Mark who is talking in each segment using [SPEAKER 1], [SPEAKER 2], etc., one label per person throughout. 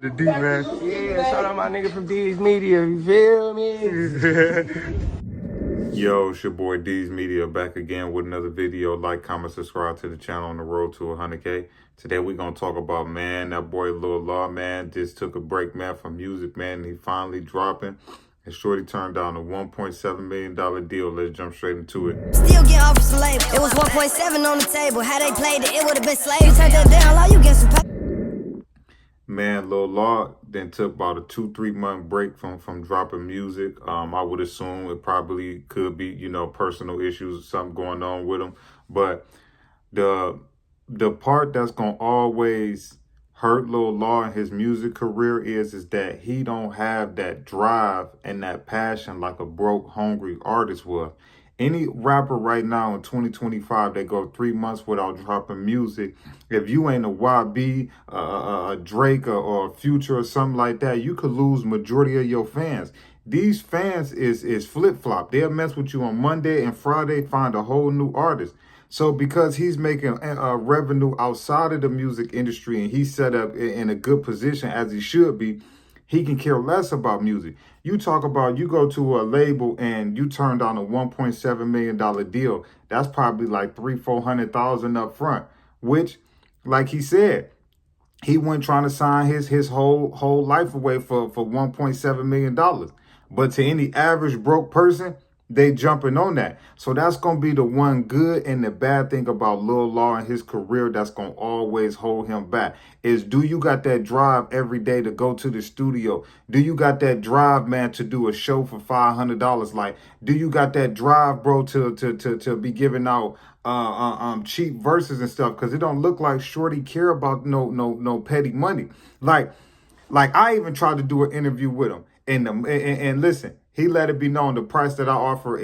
[SPEAKER 1] The D, man.
[SPEAKER 2] Yeah, shout out my nigga from D's Media, you feel me?
[SPEAKER 1] Yo, it's your boy D's Media back again with another video. Like, comment, subscribe to the channel on the road to 100K. Today we're going to talk about, man, that boy Lil Law, man, just took a break, man, from music, man, and he finally dropping. And Shorty turned down a $1.7 million deal. Let's jump straight into it.
[SPEAKER 3] Still get off some label. It was 1.7 on the table. Had they played it, it would have been slave. You turned that down, Law, you get some pay.
[SPEAKER 1] Man, Lil Law then took about a 2-3 month break from dropping music. I would assume it probably could be, personal issues, something going on with him. But the part that's gonna always hurt Lil Law in his music career is that he don't have that drive and that passion like a broke, hungry artist would. Any rapper right now in 2025 that go 3 months without dropping music, if you ain't a YB, a Drake, or a Future or something like that, you could lose majority of your fans. These fans is flip-flop. They'll mess with you on Monday and Friday, find a whole new artist. So because he's making revenue outside of the music industry and he's set up in a good position as he should be, he can care less about music. You talk about you go to a label and you turn down a $1.7 million deal. That's probably like $300,000-400,000 up front, which, like he said, he wasn't trying to sign his whole life away for $1.7 million. But to any average broke person, they jumping on that. So that's going to be the one good and the bad thing about Lil Law and his career that's going to always hold him back is, do you got that drive every day to go to the studio? Do you got that drive, man, to do a show for $500? Like, do you got that drive, bro, to be giving out cheap verses and stuff? Because it don't look like Shorty care about no petty money. Like I even tried to do an interview with him, and listen, he let it be known the price that I offer,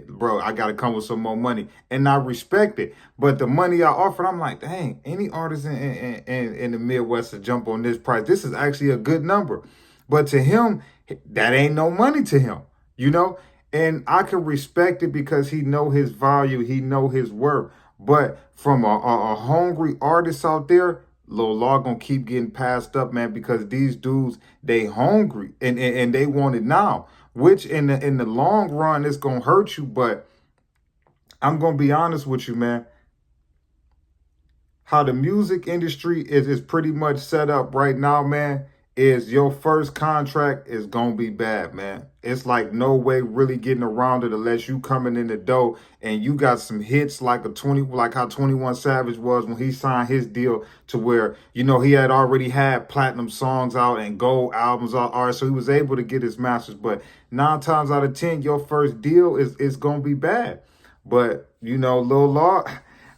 [SPEAKER 1] bro, I got to come with some more money. And I respect it. But the money I offered, I'm like, dang, any artist in the Midwest to jump on this price, this is actually a good number. But to him, that ain't no money to him, And I can respect it because he know his value. He know his worth. But from a hungry artist out there, Lil Law gonna keep getting passed up, man, because these dudes, they hungry and they want it now, which in the long run is gonna hurt you. But I'm gonna be honest with you, man. How the music industry is pretty much set up right now, man, is your first contract is gonna be bad, man. It's like no way really getting around it unless you coming in the door and you got some hits like how 21 Savage was when he signed his deal, to where, he had already had platinum songs out and gold albums out. All right, so he was able to get his masters. But 9 times out of 10, your first deal is gonna be bad. But Lil Law,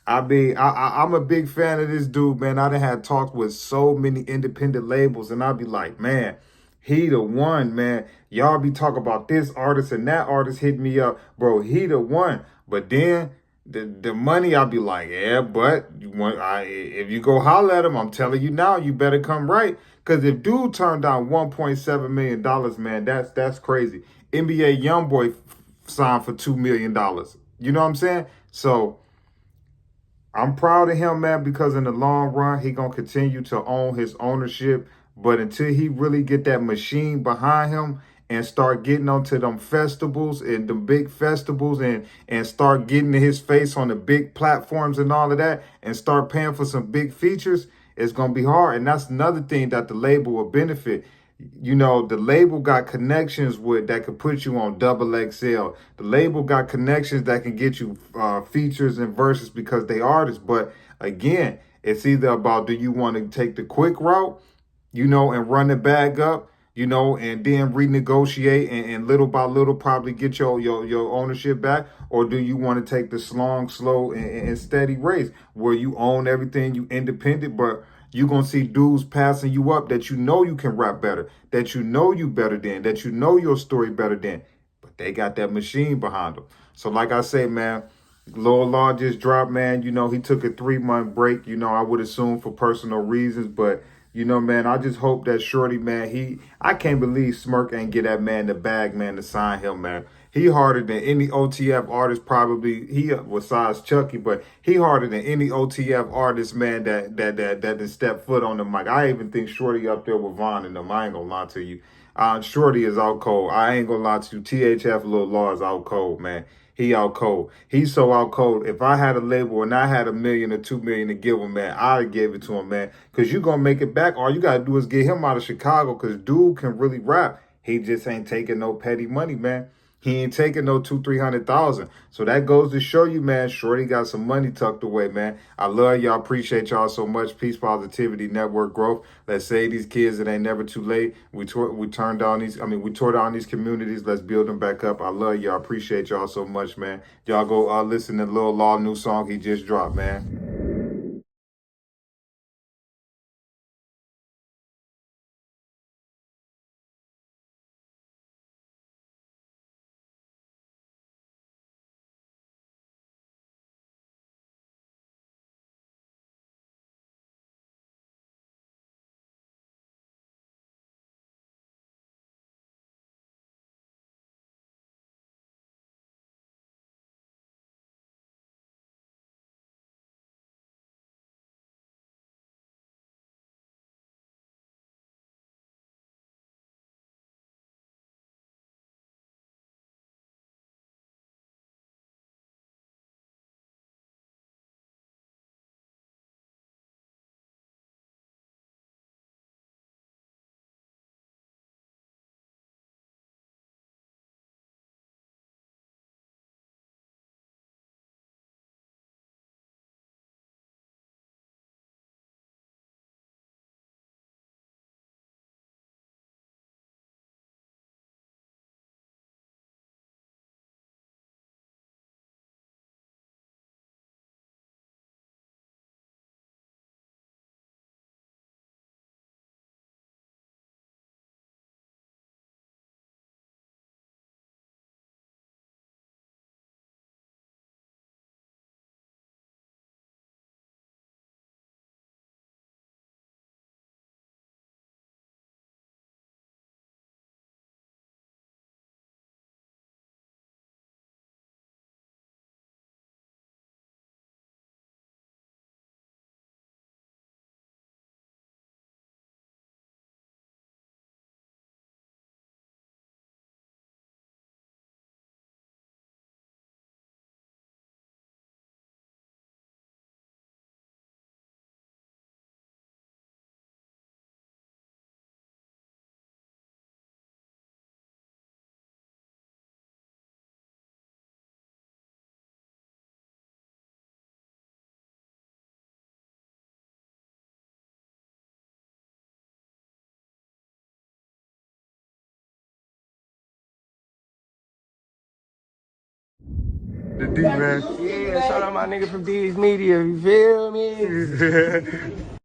[SPEAKER 1] I'm a big fan of this dude, man. I done had talks with so many independent labels, and I'd be like, man, he the one, man. Y'all be talking about this artist and that artist hit me up. Bro, he the one. But then the money, I'll be like, yeah, but if you go holler at him, I'm telling you now, you better come right. Because if dude turned down $1.7 million, man, that's crazy. NBA YoungBoy signed for $2 million. You know what I'm saying? So I'm proud of him, man, because in the long run, he going to continue to own his ownership. But until he really get that machine behind him and start getting onto them festivals and the big festivals and start getting his face on the big platforms and all of that and start paying for some big features, it's going to be hard. And that's another thing that the label will benefit. The label got connections that could put you on XXL. The label got connections that can get you features and verses because they artists. But again, it's either about, do you want to take the quick route, and run the bag up, and then renegotiate and little by little probably get your ownership back? Or do you want to take the long, slow, and steady race where you own everything, you independent, but you're going to see dudes passing you up that you can rap better, that you better than, that your story better than, but they got that machine behind them. So like I say, man, Lil Law just dropped, man. He took a 3-month break, I would assume for personal reasons, but man, I just hope that Shorty, man, I can't believe Smirk ain't get that man the bag, man, to sign him, man. He harder than any OTF artist probably. He besides Chucky, but he harder than any OTF artist, man. That done step foot on the mic. I even think Shorty up there with Vaughn and them. I ain't gonna lie to you. Shorty is out cold. I ain't gonna lie to you. THF Lil Law is out cold, man. He out cold. He's so out cold. If I had a label and I had $1 million or $2 million to give him, man, I'd give it to him, man. Cause you gonna make it back. All you gotta do is get him out of Chicago. Cause dude can really rap. He just ain't taking no petty money, man. He ain't taking no 200,000-300,000. So that goes to show you, man, Shorty got some money tucked away, man. I love y'all. Appreciate y'all so much. Peace, positivity, network growth. Let's save these kids. It ain't never too late. We tore down these communities. Let's build them back up. I love y'all. Appreciate y'all so much, man. Y'all go listen to Lil Law new song he just dropped, man.
[SPEAKER 2] The D, man. Yeah, shout out my nigga from D's Media, you feel me?